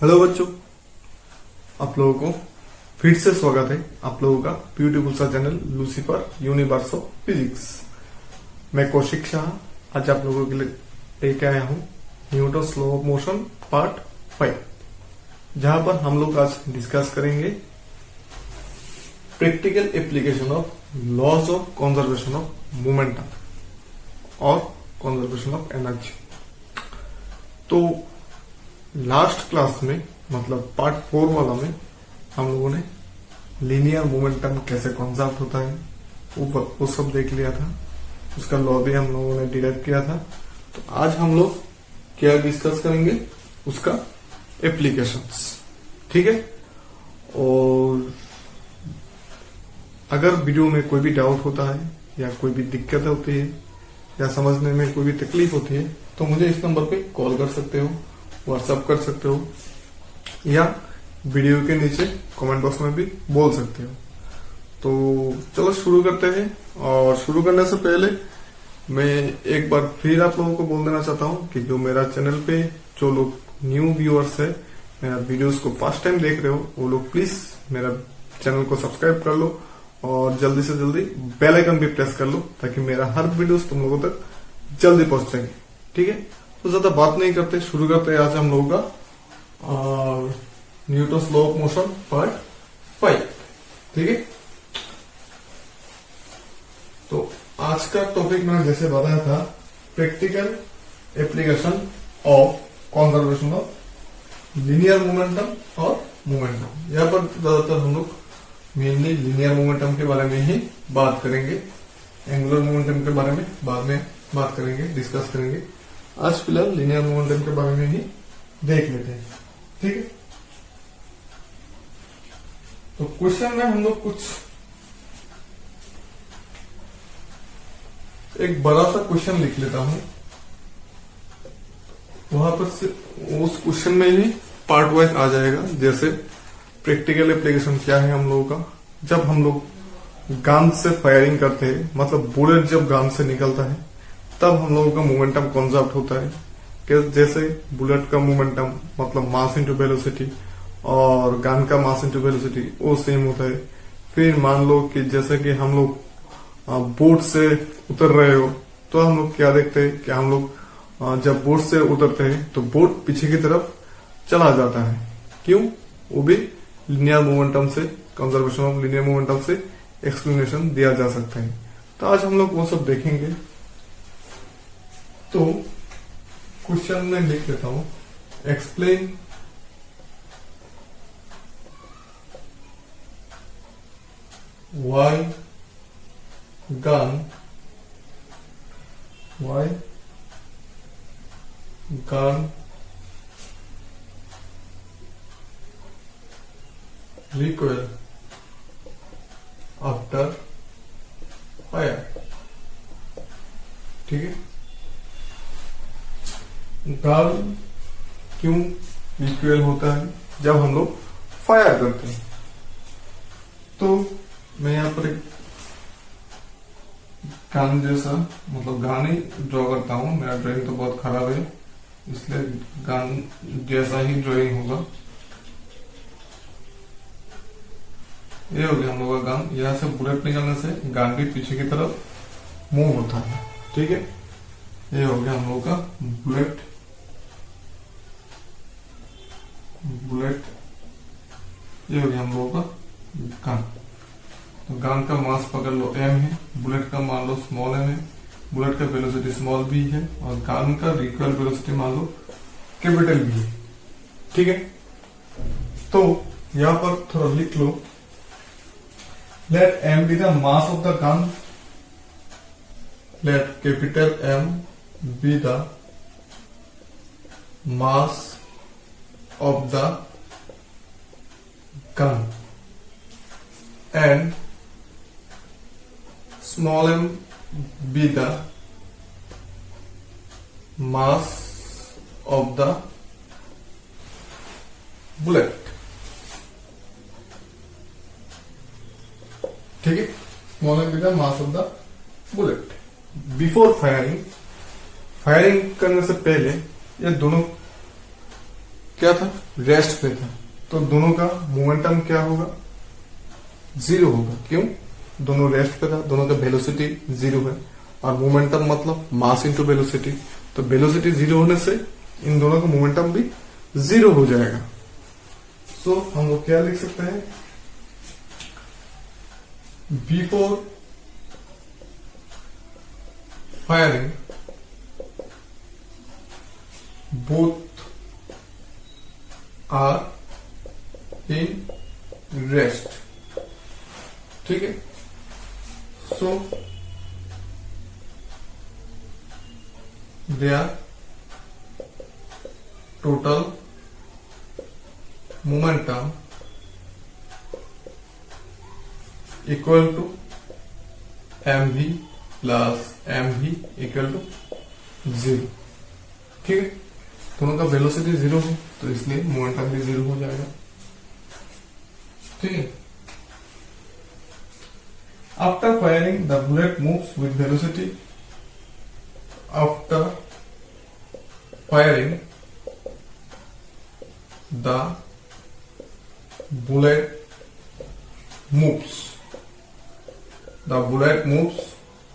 Hello बच्चों, आप लोगों को फिर से स्वागत है आप लोगों का ब्यूटीफुल सा channel Lucifer universe of physics. मैं कौशिक शाह आज आप लोगों के लिए लेके आया हूँ Newton's law of motion part 5, जहां पर हम लोग आज डिस्कस करेंगे practical application of laws of conservation of momentum और कंजर्वेशन ऑफ एनर्जी। तो लास्ट क्लास में मतलब पार्ट 4 वाला में हम लोगों ने लीनियर मोमेंटम कैसे कंजर्व होता है वो सब देख लिया था। उसका लॉ भी हम लोगों ने डिराइव किया था। तो आज हम लोग क्या डिस्कस करेंगे, उसका एप्लीकेशंस। ठीक है। और अगर वीडियो में कोई भी डाउट होता है या कोई भी दिक्कत होती है या समझने में कोई भी तकलीफ होती है तो मुझे इस नंबर पे कॉल कर सकते हो, व्हाट्सएप कर सकते हो या वीडियो के नीचे कमेंट बॉक्स में भी बोल सकते हो। तो चलो शुरू करते हैं। और शुरू करने से पहले मैं एक बार फिर आप लोगों को बोल देना चाहता हूं कि जो मेरा चैनल पे जो लोग न्यू व्यूअर्स है, मेरा वीडियोस को फर्स्ट टाइम देख रहे हो, वो लोग प्लीज मेरा चैनल को सब्सक्राइब कर लो और जल्दी से जल्दी बेल आइकन भी प्रेस कर लो ताकि मेरा हर वीडियोस तुम लोगों तक जल्दी पहुंच सके। ठीक है। तो ज्यादा बात नहीं करते, शुरू करते हैं आज हम लोगों का Newton's law of motion part 5। ठीक है। तो आज का टॉपिक मैंने जैसे बताया था practical application of conservation of linear momentum और मोमेंटम। यहाँ पर ज्यादातर हम लोग मेनली लीनियर मोमेंटम के बारे में ही बात करेंगे। एंगुलर मोमेंटम के बारे में बाद में बात करेंगे, डिस्कस करेंगे। आज फिलहाल लीनियर मोमेंटम के बारे में ही देख लेते हैं। ठीक है। तो क्वेश्चन में हम लोग कुछ एक बड़ा सा क्वेश्चन लिख लेता हूं, वहां पर से उस क्वेश्चन में ही पार्ट वाइज आ जाएगा। जैसे प्रैक्टिकल एप्लीकेशन क्या है हम लोगों का, जब हम लोग गन से फायरिंग करते हैं, मतलब बुलेट जब गन से निकलता है तब हम लोगों का मोमेंटम कंजर्व होता है। कि जैसे बुलेट का मोमेंटम मतलब मास इनटू वेलोसिटी और गन का मास इनटू वेलोसिटी वो सेम होता है। फिर मान लो कि जैसे कि हम लोग बोट से उतर रहे हो तो हम लोग क्या देखते हैं कि हम लोग जब बोट से उतरते हैं तो बोट पीछे की तरफ चला जाता है। क्यों? वो भी लीनियर मोमेंटम से, कंजर्वेशन ऑफ लीनियर मोमेंटम से एक्सप्लेनेशन दिया जा सकता है। तो आज हम लोग वो सब देखेंगे। तो क्वेश्चन में लिख लेता हूं, explain why gun recoil after fire. ठीक है। गन क्यों रिक्वेल होता है जब हम लोग फायर करते हैं। तो मैं यहाँ पर एक गन जैसा मतलब गन ही ड्रॉ करता हूँ। मेरा ड्राइंग तो बहुत खराब है, इसलिए गन जैसा ही ड्राइंग होगा। ये हो गया हम लोग का गन। यहाँ से बुलेट निकलने से गन भी पीछे की तरफ मूव होता है। ठीक है। ये हो गया हम लोग का बुलेट। ये हो गया हम लोगों का गन। तो गन का मास पकड़ लो m है, बुलेट का मान लो स्मॉल m है, बुलेट का वेलोसिटी स्मॉल b है और गन का रिकॉइल वेलोसिटी मान लो कैपिटल B है। ठीक है। तो यहां पर थोड़ा लिख लो, let m be the mass of the gun, let capital M be the mass of the gun and small m be the mass of the bullet। ठीक है। Small m be the mass of the bullet। Before firing करने से पहले ये दोनों क्या था, rest पे था, तो दोनों का मोमेंटम क्या होगा, 0 होगा। क्यों, दोनों रेस्ट पे था, दोनों का वेलोसिटी 0 है, और मोमेंटम मतलब मास इंटू वेलोसिटी, तो वेलोसिटी 0 होने से इन दोनों का मोमेंटम भी 0 हो जाएगा। सो हम लोग क्या लिख सकते हैं, before firing both are in rest। ठीक है, सो their total momentum equal to mv plus mv equal to 0। ठीक है, दोनों का वेलोसिटी 0 है, तो इसलिए मोमेंटम भी 0 हो जाएगा। ठीक है, after firing the bullet moves with velocity, after firing the bullet moves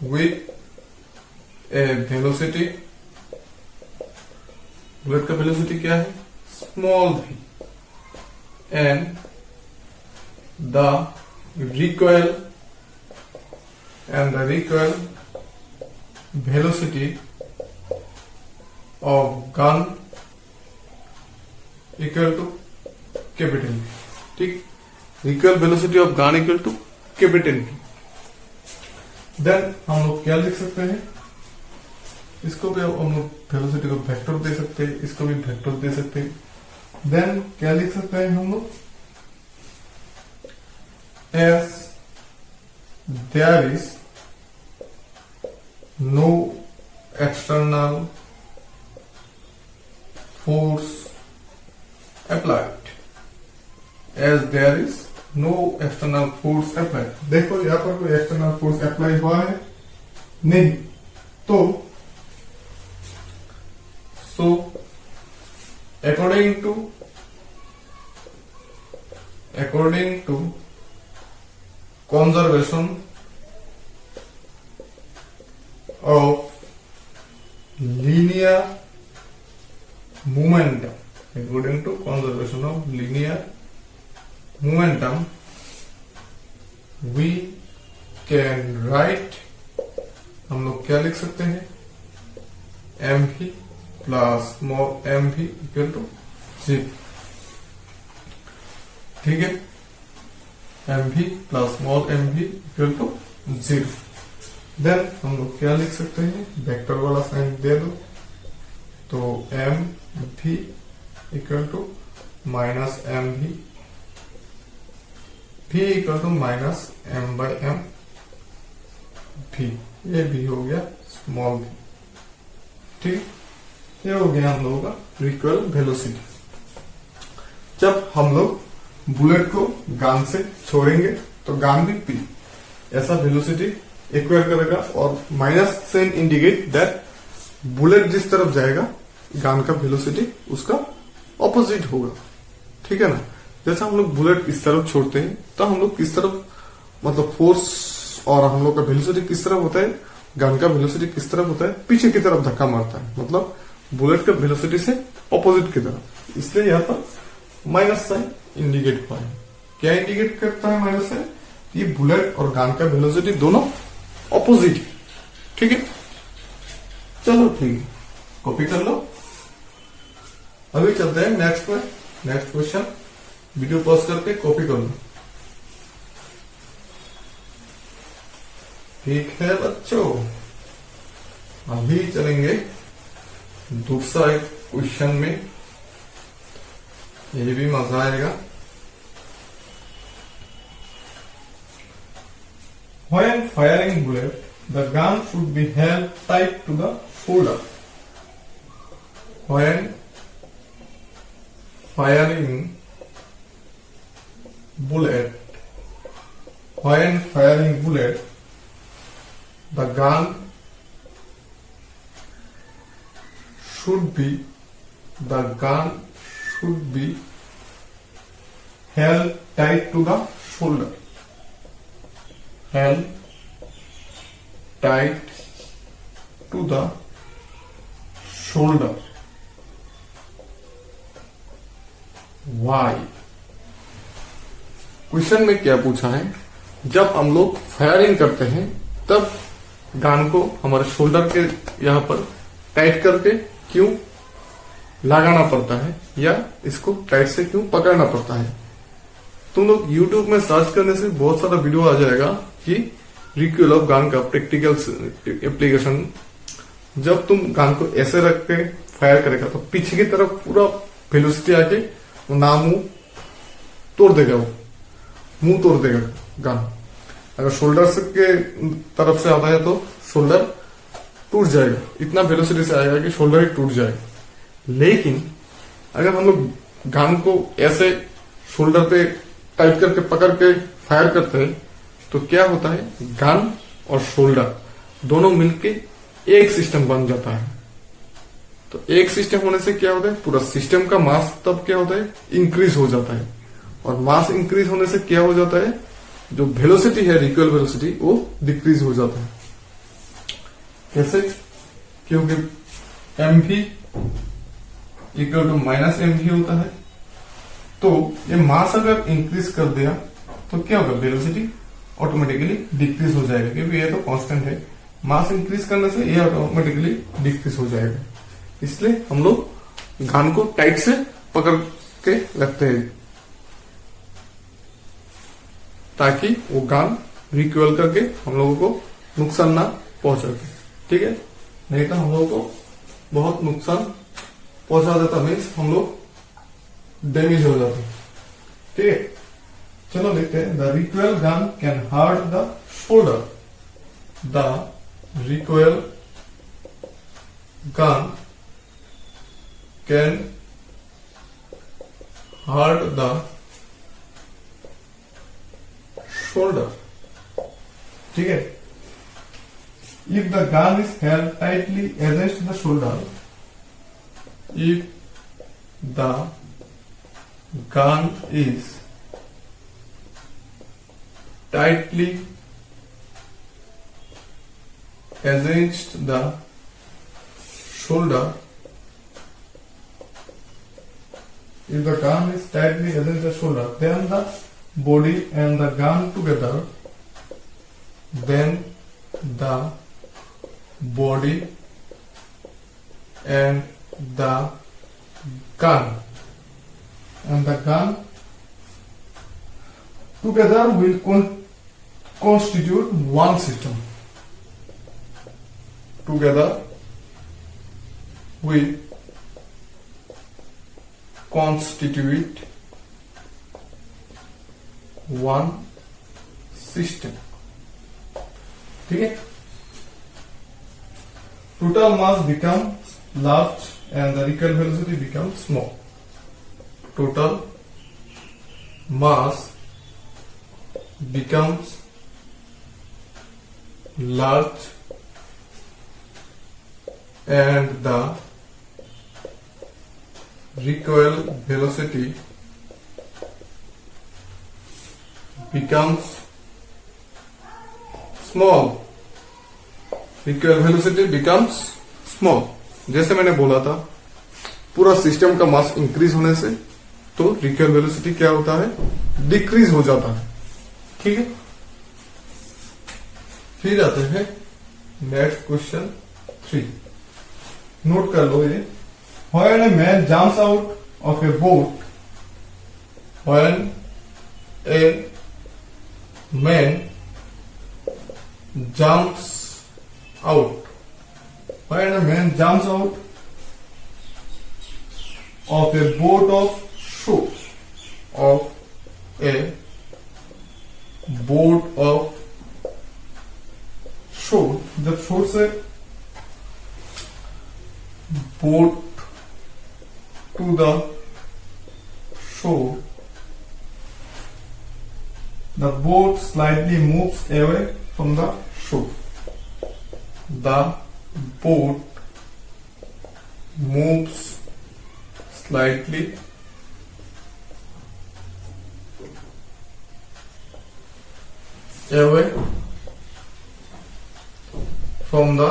with a velocity, bullet का वेलोसिटी क्या है, small v, and the recoil velocity of gun equal to capital V। ठीक, recoil velocity of gun equal to capital V। Then हम लोग क्या लिख सकते हैं, इसको भी हम लोग वेलोसिटी को वेक्टर दे सकते हैं, इसको भी वेक्टर दे सकते हैं। देन क्या लिख सकते हैं हम लोग, as there is no external force applied, as there is no external force applied. देखो यहां पर कोई एक्सटर्नल फोर्स अप्लाई हुआ है नहीं, तो so according to conservation of linear momentum, according to conservation of linear momentum, we can write, हम लोग क्या लिख सकते हैं, mv plus small mv equal to 0। ठीक है, mv plus small mv equal to 0। Then हम लोग क्या लिख सकते हैं, वेक्टर वाला साइन दे दो, तो mv equal to minus mv, v equal to minus m by m v, ये भी हो गया स्मॉल v। ठीक, ये हो गया हम लोगों का रिकॉइल वेलोसिटी। जब हम लोग बुलेट को गन से छोड़ेंगे तो गन भी पी ऐसा वेलोसिटी एक्वायर करेगा, और माइनस से इंडिकेट दैट बुलेट जिस तरफ जाएगा गन का वेलोसिटी उसका ऑपोजिट होगा। ठीक है ना, जैसे हम लोग बुलेट इस तरफ छोड़ते हैं तो हम लोग किस तरफ, मतलब फोर्स और हम लोग का वेलोसिटी किस तरफ होता है, गन का वेलोसिटी किस तरफ होता है, पीछे की तरफ धक्का मारता है, मतलब बुलेट का वेलोसिटी से ऑपोजिट की तरफ, इसलिए यहां पर माइनस साइन इंडिकेट हुआ है। क्या इंडिकेट करता है माइनस साइन, ये बुलेट और गन का वेलोसिटी दोनों ऑपोजिट है। ठीक है, चलो ठीक है, कॉपी कर लो। अभी चलते हैं नेक्स्ट क्वेश्चन, वीडियो पॉज करके कॉपी कर लो। ठीक है बच्चों, अभी चलेंगे दूसरा एक क्वेश्चन में, ये भी मजा आएगा। When firing bullet, the gun should be held tight to the shoulder. When firing bullet, the gun should be should be held tight to the shoulder. Held tight to the shoulder. Why? Question में क्या पूछा है, जब हम लोग firing करते हैं तब गन को हमारे शोल्डर के यहां पर टाइट करके क्यों लगाना पड़ता है या इसको टाइट से क्यों पकड़ना पड़ता है। तुम लोग YouTube में सर्च करने से बहुत सारा वीडियो आ जाएगा कि रिकॉइल ऑफ गन का प्रैक्टिकल एप्लीकेशन। जब तुम गन को ऐसे रख के फायर करेगा तो पीछे की तरफ पूरा वेलोसिटी आके ना मुंह तोड़ देगा, वो मुंह तोड़ देगा गन। अगर शोल्डर के तरफ से आता है तो शोल्डर टूट जाएगा, इतना वेलोसिटी से आएगा कि शोल्डर ही टूट जाएगा। लेकिन अगर हम लोग गन को ऐसे शोल्डर पे टाइट करके पकड़ के फायर करते हैं तो क्या होता है, गन और शोल्डर दोनों मिलके एक सिस्टम बन जाता है। तो एक सिस्टम होने से क्या होता है, पूरा सिस्टम का मास तब क्या होता है, इंक्रीज हो जाता है। और मास इंक्रीज होने से क्या हो जाता है, जो वेलोसिटी है, रिकॉइल वेलोसिटी, वो डिक्रीज हो जाता है। कैसे? क्योंकि mv equal to minus mv होता है। तो ये मास अगर इंक्रीज कर दिया तो क्या होगा, वेलोसिटी ऑटोमेटिकली डिक्रीज हो जाएगा, क्योंकि ये तो कांस्टेंट है। मास इंक्रीज करने से ये ऑटोमेटिकली डिक्रीज हो जाएगा। इसलिए हम लोग गन को टाइट से पकड़ के रखते हैं ताकि वो गन रिकॉइल करके हम लोगों को नुकसान ना पहुंचा। ठीक है, नहीं तो हम लोगों को बहुत नुकसान पहुंचा देता, मीन्स हम लोग डैमेज हो जाते। ठीक है, चलो देखते हैं। The recoil gun can hurt the shoulder. The recoil gun can hurt the shoulder. ठीक है, if the gun is held tightly against the shoulder, if the gun is tightly against the shoulder, if the gun is tightly against the shoulder, then the body and the gun together, then the body and the gun together will constitute one system. Together will constitute one system. ठीक है, total mass becomes large and the recoil velocity becomes small. Total mass becomes large and the recoil velocity becomes small. Recoil velocity becomes small. जैसे मैंने बोला था, पूरा system का मास increase होने से तो रिकॉइल वेलोसिटी क्या होता है, डिक्रीज हो जाता है। ठीक है, फिर आते हैं नेक्स्ट क्वेश्चन 3। नोट कर लो ये। When a man jumps out of a boat, when a man jumps out, when a man jumps out of a boat of shore, of a boat of shore, जब शोर से boat to the shore, the boat slightly moves away from the shore. The boat moves slightly away from the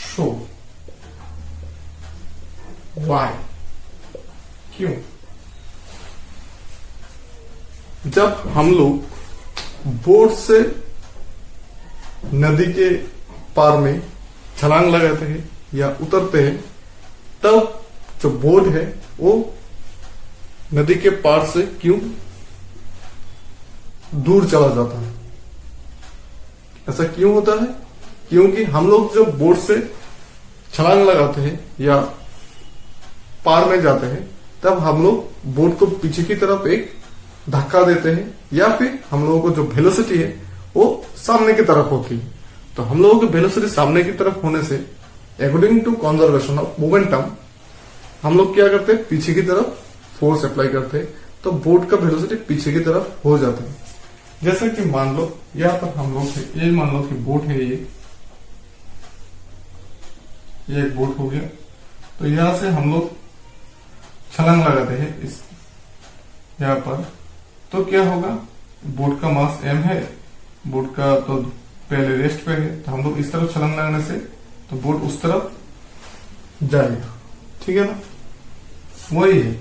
shore. Why? क्यों? जब हम लोग boat से नदी के पार में छलांग लगाते हैं या उतरते हैं, तब जो बोट है वो नदी के पार से क्यों दूर चला जाता है? ऐसा क्यों होता है? क्योंकि हम लोग जब बोट से छलांग लगाते हैं या पार में जाते हैं, तब हम लोग बोट को पीछे की तरफ एक धक्का देते हैं, या फिर हम लोगों को जो वेलोसिटी है वो सामने की तरफ होती है। तो हम लोगों की वेलोसिटी सामने की तरफ होने से according to conservation of momentum हम लोग क्या करते हैं, पीछे की तरफ फोर्स अप्लाई करते हैं, तो बोट का वेलोसिटी पीछे की तरफ हो जाता है। जैसे कि मान लो यहां पर हम लोग ये मान लो कि बोट है, ये एक बोट हो गया। तो यहां से हम लोग छलांग लगाते हैं इस यहां पर, तो क्या होगा, बोट का मास m है, बोट का तो पहले रेस्ट पे है, तो हम लोग इस तरफ छलांग लगाने से तो बोट उस तरफ जाएगा। ठीक है ना, वही है।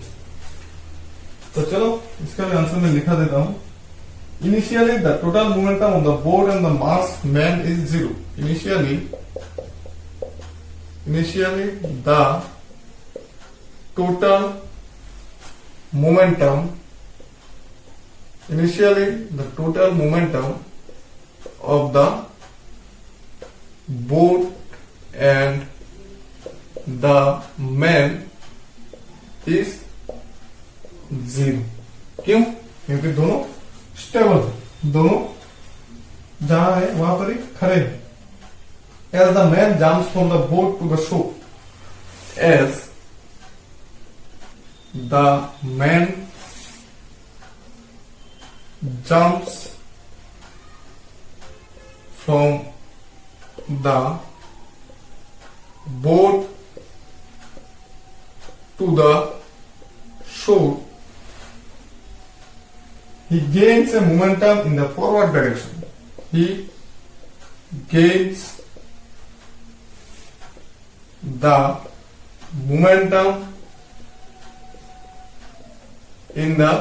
तो चलो इसका भी आंसर मैं लिखा देता हूं। Initially the total momentum of the boat and the mass man is 0। Initially the total momentum of the boat and the man is 0। क्यों? क्योंकि दोनों स्टेबल है, दोनों जहां है वहां पर ही खड़े हैं। As the man jumps from the boat to the shore, as the man jumps from the boat to the shore, he gains a momentum in the forward direction. He gains the momentum in the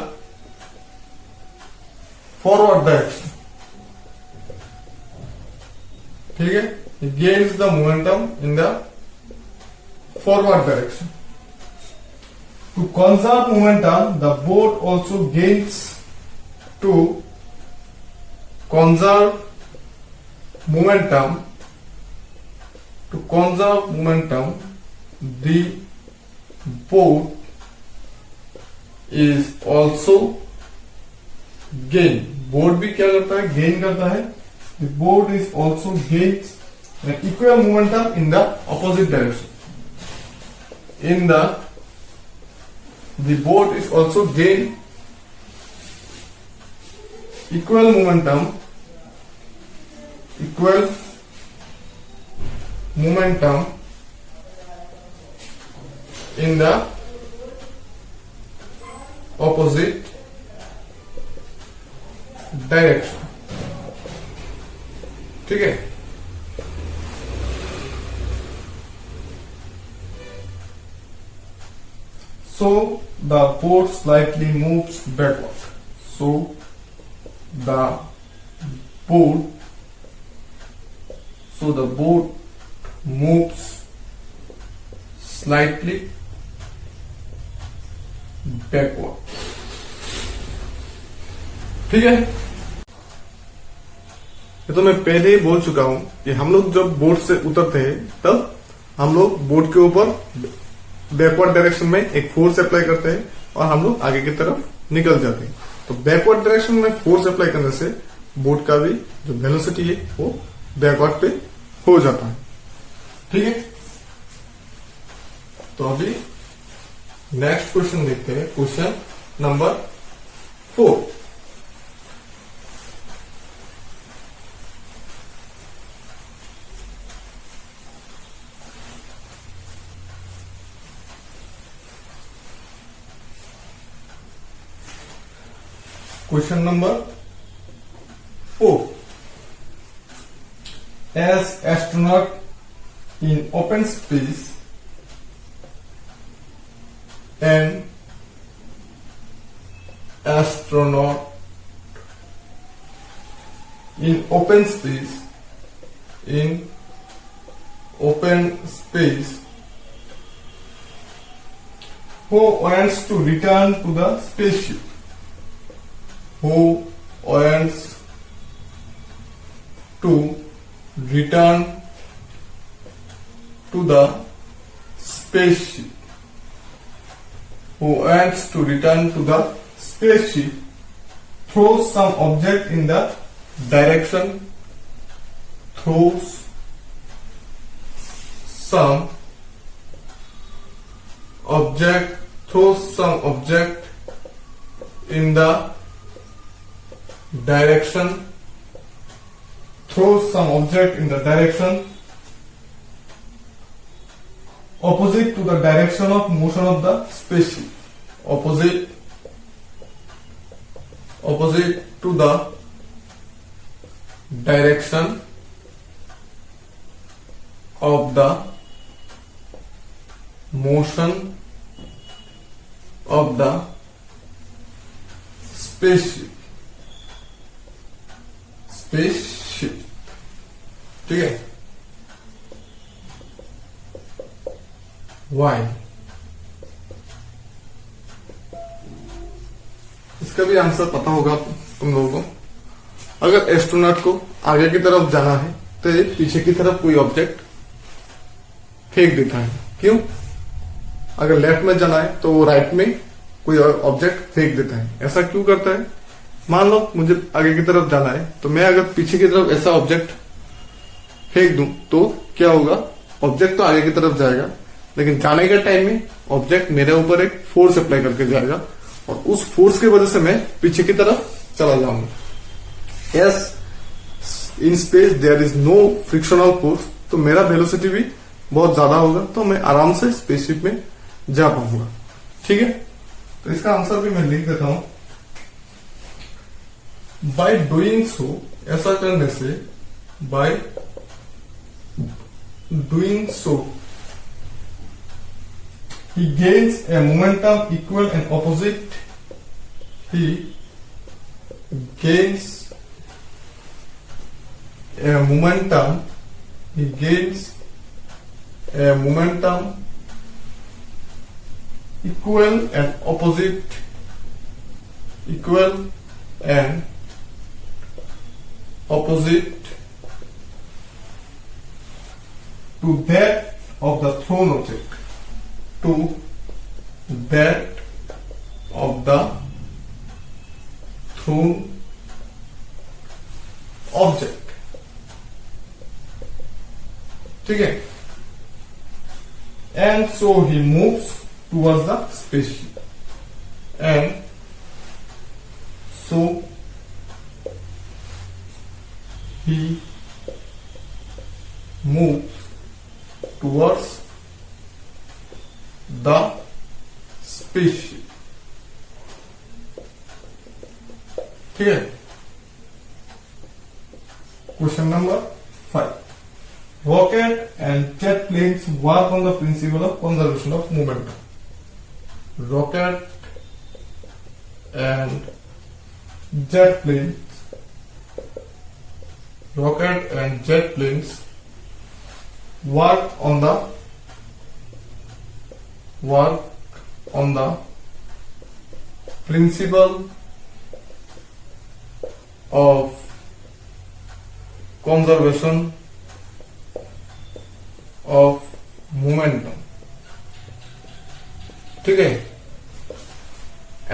forward direction। ठीक है, he gains the momentum in the forward direction। To conserve momentum, the boat also gains to conserve momentum, the boat is also gain। Boat भी क्या करता है, gain करता है। The boat is also gains an equal momentum in the opposite direction। The boat is also gain equal momentum in the opposite direction. ठीक है, so the boat slightly moves backward। So the boat moves slightly backward। ठीक है, ये तो मैं पहले ही बोल चुका हूं कि हम लोग जब बोट से उतरते हैं तब हम लोग बोट के ऊपर बैकवर्ड डायरेक्शन में एक फोर्स अप्लाई करते हैं और हम लोग आगे की तरफ निकल जाते हैं। तो बैकवर्ड डायरेक्शन में फोर्स अप्लाई करने से बोट का भी जो वेलोसिटी है वो बैकवर्ड पे हो जाता है। ठीक है, तो अभी नेक्स्ट क्वेश्चन देखते हैं, question number 4। Question number 4. As astronaut in open space and astronaut in open space who wants to return to the spaceship, who wants to return to the spaceship, who wants to return to the spaceship, throws some object in the direction, throws some object in the direction, throws some object in the direction opposite to the direction of motion of the spaceship, opposite to the direction of the motion of the spaceship, ठीक है। Why? इसका भी answer पता होगा तुम लोगों को। अगर एस्ट्रोनॉट को आगे की तरफ जाना है तो ये पीछे की तरफ कोई ऑब्जेक्ट फेंक देता है। क्यों? अगर लेफ्ट में जाना है तो वो राइट में कोई ऑब्जेक्ट फेंक देता है। ऐसा क्यों करता है? मान लो मुझे आगे की तरफ जाना है तो मैं अगर पीछे की तरफ ऐसा ऑब्जेक्ट फेंक दूं तो क्या होगा? ऑब्जेक्ट तो आगे की तरफ जाएगा, लेकिन जाने के टाइम में ऑब्जेक्ट मेरे ऊपर एक फोर्स अप्लाई करके जाएगा और उस फोर्स की वजह से मैं पीछे की तरफ चला जाऊंगा। Yes, in space there is no frictional force, तो मेरा वेलोसिटी भी बहुत ज्यादा होगा, तो मैं आराम से स्पेसशिप में जा पाऊंगा। ठीक है, तो इसका आंसर भी मैं लिख देता हूं। बाय डूइंग सो, ऐसा करने से, by doing so he gains a momentum equal and opposite, he gains a momentum equal and opposite to that of the thrown object, to that of the thrown object। ठीक है, and so he moves towards the spaceship, and so he moves towards the spaceship। ठीक है, question number 5, rocket and jet planes work on the principle of conservation of momentum। rocket and jet planes work on the principle of conservation of momentum। ठीक है,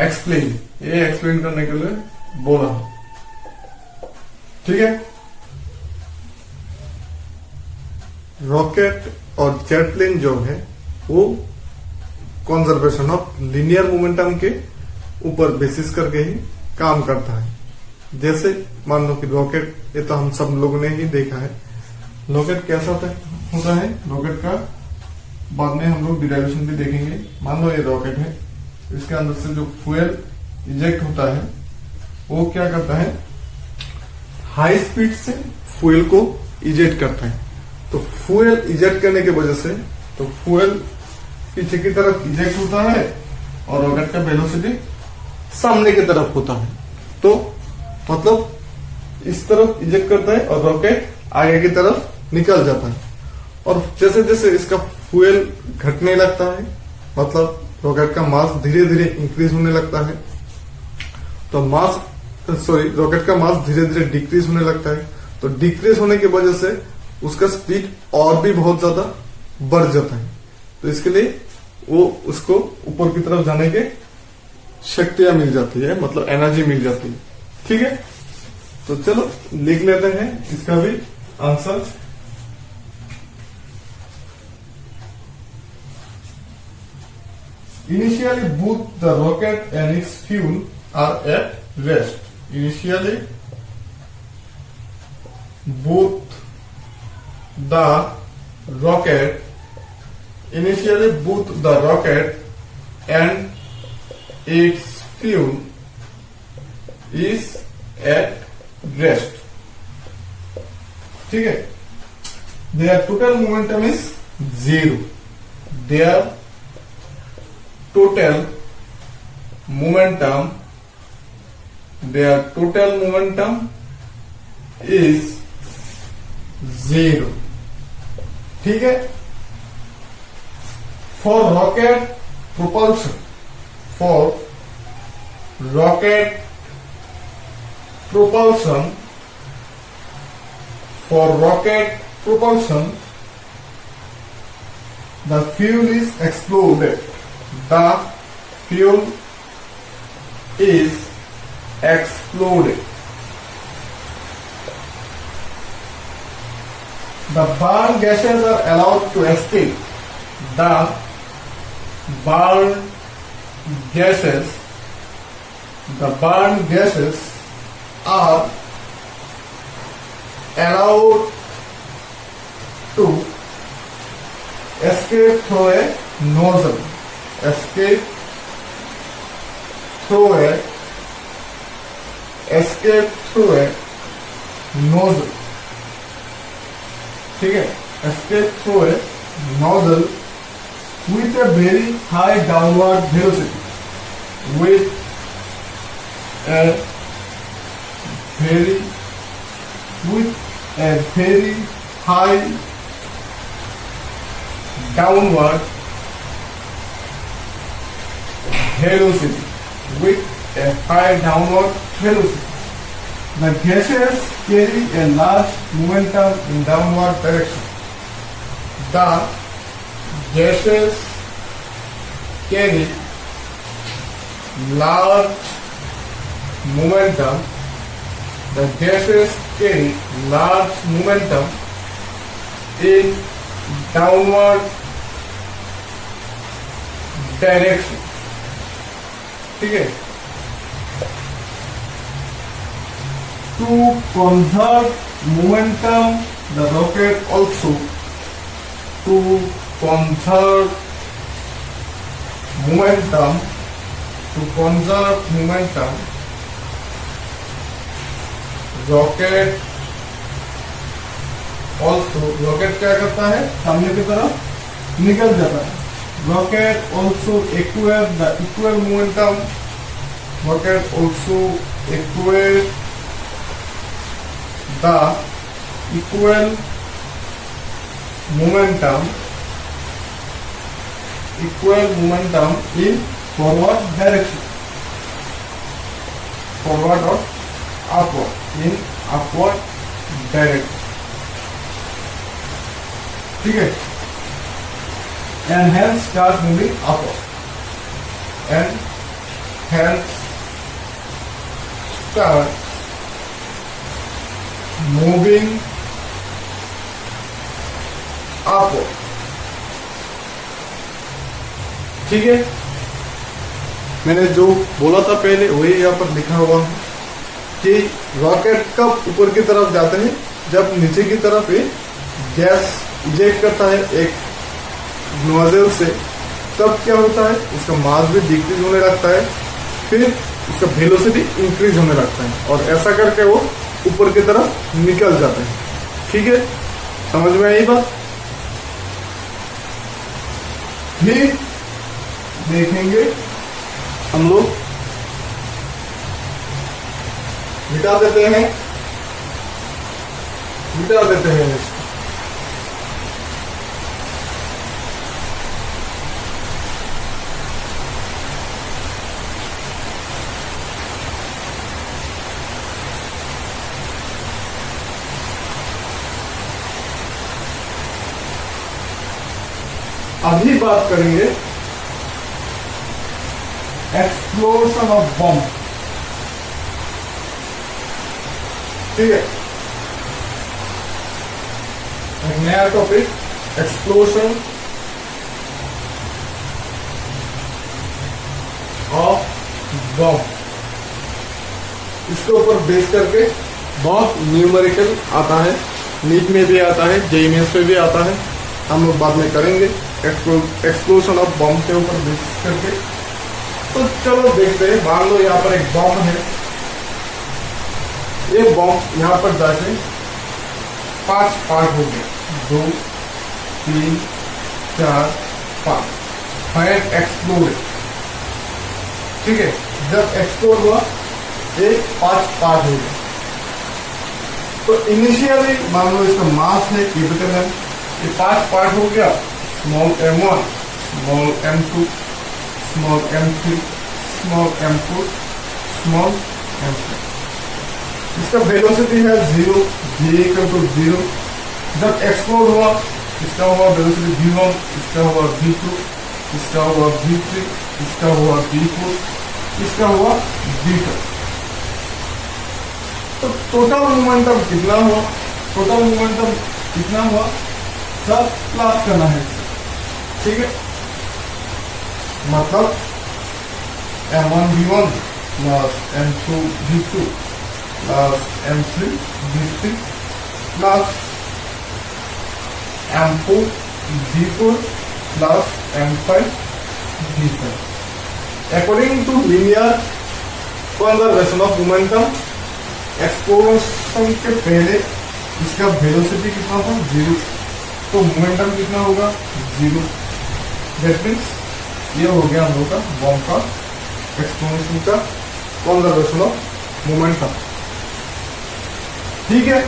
explain, ये explain करने के लिए बोला। ठीक है, रॉकेट और जेट प्लेन जो है वो कंजर्वेशन ऑफ लीनियर मोमेंटम के ऊपर बेसिस करके ही काम करता है। जैसे मान लो कि रॉकेट, ये तो हम सब लोगों ने ही देखा है, रॉकेट कैसा होता है। रॉकेट का बाद में हम लोग डिराइवेशन भी देखेंगे। मान लो ये रॉकेट है, इसके अंदर से जो फ्यूल इजेक्ट होता है वो क्या करता है, हाई स्पीड से फ्यूल को इजेक्ट करता है। तो फ्यूल इजेक्ट करने की वजह से तो फ्यूल पीछे की तरफ इजेक्ट होता है और रॉकेट का वेलोसिटी सामने की तरफ होता है। तो मतलब इस तरफ इजेक्ट करता है और रॉकेट आगे की तरफ निकल जाता है। और जैसे जैसे इसका फ्यूल घटने लगता है, मतलब रॉकेट का मास धीरे धीरे इंक्रीज होने लगता है, तो रॉकेट का मास धीरे धीरे डिक्रीज होने लगता है। तो डिक्रीज होने की वजह से उसका स्पीड और भी बहुत ज्यादा बढ़ जाता है। तो इसके लिए वो उसको ऊपर की तरफ जाने के शक्तियां मिल जाती है, मतलब एनर्जी मिल जाती है। ठीक है, तो चलो लिख लेते हैं इसका भी answer. Initially, both the rocket and its fuel are at rest. Initially, both the rocket and its fuel is at rest. ठीक है, their total momentum is 0. Their total momentum is 0. ठीक है, for rocket propulsion the fuel is exploded. The fuel is exploded. The burned gases are allowed to escape. The burned gases are allowed to escape through a nozzle. Escape through a nozzle. ठीक है, escape through a nozzle with a very high downward velocity. With a very high downward velocity. The gases carry a large momentum in downward direction. The gases carry large momentum in downward direction. ठीक है, to conserve momentum the rocket also rocket क्या करता है, सामने की तरफ निकल जाता है। Rocket also acquire the equal momentum. Rocket also acquire the equal momentum in forward direction. Forward or upward, in upward direction. ठीक है, and hence start moving upward. And hence start moving upward. ठीक है, मैंने जो बोला था पहले वही यहाँ पर लिखा हुआ है कि रॉकेट कब ऊपर की तरफ जाते हैं, जब नीचे की तरफ एक गैस इजेक्ट करता है एक नोजल से, तब क्या होता है, उसका मास भी डिक्रीज होने लगता है, फिर उसका वेलोसिटी इंक्रीज होने लगता है, और ऐसा करके वो ऊपर की तरफ निकल जाते हैं। ठीक है, समझ में आई बात? फिर देखेंगे हम लोग मिटा देते हैं इसको। अभी बात करेंगे एक्सप्लोजन ऑफ बॉम्ब। ठीक है, एक नया टॉपिक, एक्सप्लोजन ऑफ बॉम्ब। इसके ऊपर बेस करके बहुत न्यूमेरिकल आता है, नीट में भी आता है, जेईई मेंस में भी आता है। हम लोग बाद में करेंगे एक्सप्लोजन ऑफ बॉम्ब के ऊपर बेस करके। तो चलो देखते हैं। मान लो यहाँ पर एक बॉम्ब है, ये बॉम्ब यहाँ पर जाके 5 पार्ट हो गए, 2 3 4 5, फायर एक्सप्लोड। ठीक है, जब एक्सप्लोड हुआ ये 5 पार्ट हो गए। तो इनिशियली मान लो इसका मास है कैपिटल M, ये 5 पार्ट हो गया, small m1, small m2, small m3, small m4, small m5। इसका वेलोसिटी है 0, v=0। जब एक्सप्लोड हुआ इसका हुआ वेलोसिटी v1, इसका हुआ v2, इसका हुआ v3, इसका हुआ v4, इसका हुआ v5। तो टोटल मोमेंटम कितना हुआ? टोटल मोमेंटम कितना हुआ सब प्लस करना है। ठीक है, मतलब m1 v1 plus m2 v2 plus m3 v3 plus m4 v4 plus m5 v5। According to linear conservation of momentum, explosion के पहले इसका वेलोसिटी कितना था? 0। तो मोमेंटम कितना होगा? 0। दैट मीन्स ये हो गया हम लोग का बॉम्ब का एक्सप्लोजन का कंजर्वेशन ऑफ मोमेंटम। ठीक है,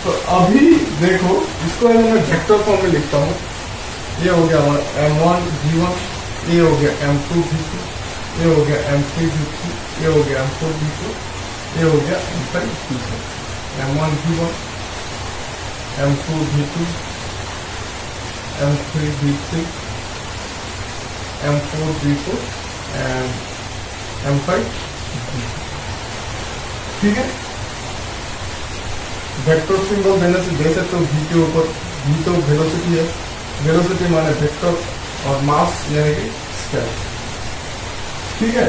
तो अभी देखो इसको मैं वेक्टर फॉर्म में लिखता हूँ। ये हो गया हमारा m1 v1, ये हो गया m2 v2, ये हो गया m3 v3, ये हो गया m4 v4, ये हो गया m5 v4। m1 v1, m2 v2, m3 v3, m4 v4 and m5 v4। ठीक है, वेक्टर सिंबल देने से दे सकते हो v के ऊपर। v तो वेलोसिटी है, वेलोसिटी माने वेक्टर और मास यानी कि स्केलर। ठीक है,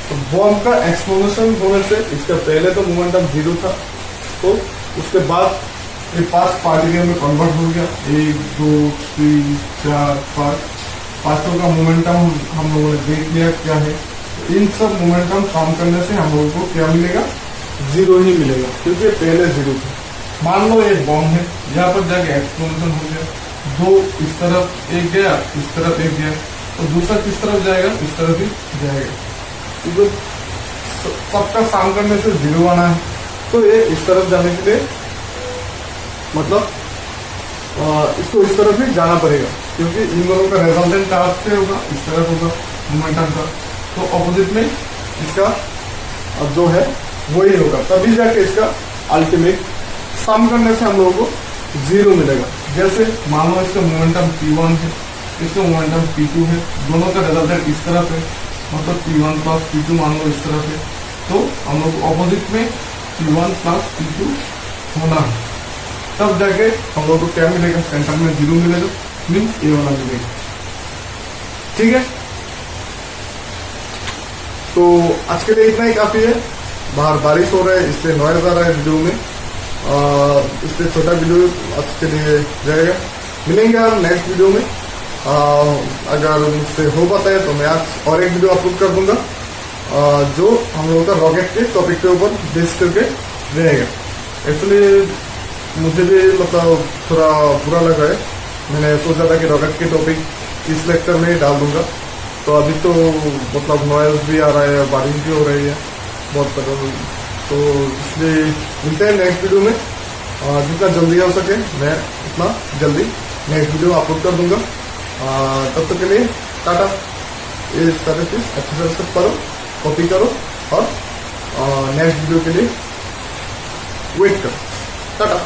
तो बॉम्ब का एक्सप्लोजन होने से इसका पहले तो मोमेंटम 0 था, तो उसके बाद ये 5 पार्टिकल में कन्वर्ट हो गया। 1 2 3 4 5, पांचों का मोमेंटम हम लोगों ने देख लिया क्या है। इन सब मोमेंटम काम करने से हम लोगों को क्या मिलेगा? 0 ही मिलेगा, क्योंकि पहले 0 था। मान लो एक बॉम्ब है, यहाँ पर जाके एक्सप्लोजन हो गया, 2 इस तरफ एक गया, इस तरफ एक गया, तो दूसरा किस तरफ जाएगा? इस तरफ ही जाएगा, क्योंकि सबका काम करने से 0 आना है। तो ये इस तरफ जाने के लिए मतलब इसको इस तरफ ही जाना पड़ेगा, क्योंकि इन दोनों का रिजल्टेंट चार्ज से होगा, इस तरफ होगा मोमेंटम का, तो ऑपोजिट में इसका अब जो है वही होगा, तभी जाके इसका अल्टीमेट सम करने से हम लोगों को 0 मिलेगा। जैसे मान लो इसका मोमेंटम P1 है, इसका मोमेंटम P2 है, दोनों का रिजल्टेंट इस तरफ है, मतलब P1 प्लस P2 मान लो इस तरफ है, तो हम लोग ऑपोजिट में P1 प्लस P2 होना है, तब जाके हम लोग को क्या मिलेगा? सेंटर में 0 मिलेगा, मीन्स ये वाला मिलेगा। ठीक है, तो आज के लिए इतना ही काफी है। बाहर बारिश हो रहा है इसलिए नॉइज आ रहा है वीडियो में, इसलिए छोटा वीडियो आज के लिए रहेगा। मिलेंगे हम नेक्स्ट वीडियो में। अगर मुझसे हो पाता है तो मैं आज और एक वीडियो अपलोड कर दूंगा, जो हम लोगों का रॉकेट के टॉपिक के ऊपर बेस करके रहेगा। एक्चुअली मुझे भी मतलब थोड़ा बुरा लगा है। मैंने सोचा था कि रॉकेट के टॉपिक इस लेक्चर में ही डाल दूंगा, तो अभी तो मतलब नॉइज भी आ रहा है, बारिश भी हो रही है बहुत तरह, तो इसलिए मिलते हैं नेक्स्ट वीडियो में। जितना जल्दी हो सके मैं उतना जल्दी नेक्स्ट वीडियो अपलोड कर दूंगा। तब तक के लिए टाटा। ये सारे चीज अच्छे से सब करो, कॉपी करो और नेक्स्ट वीडियो के लिए वेट करो। टाटा।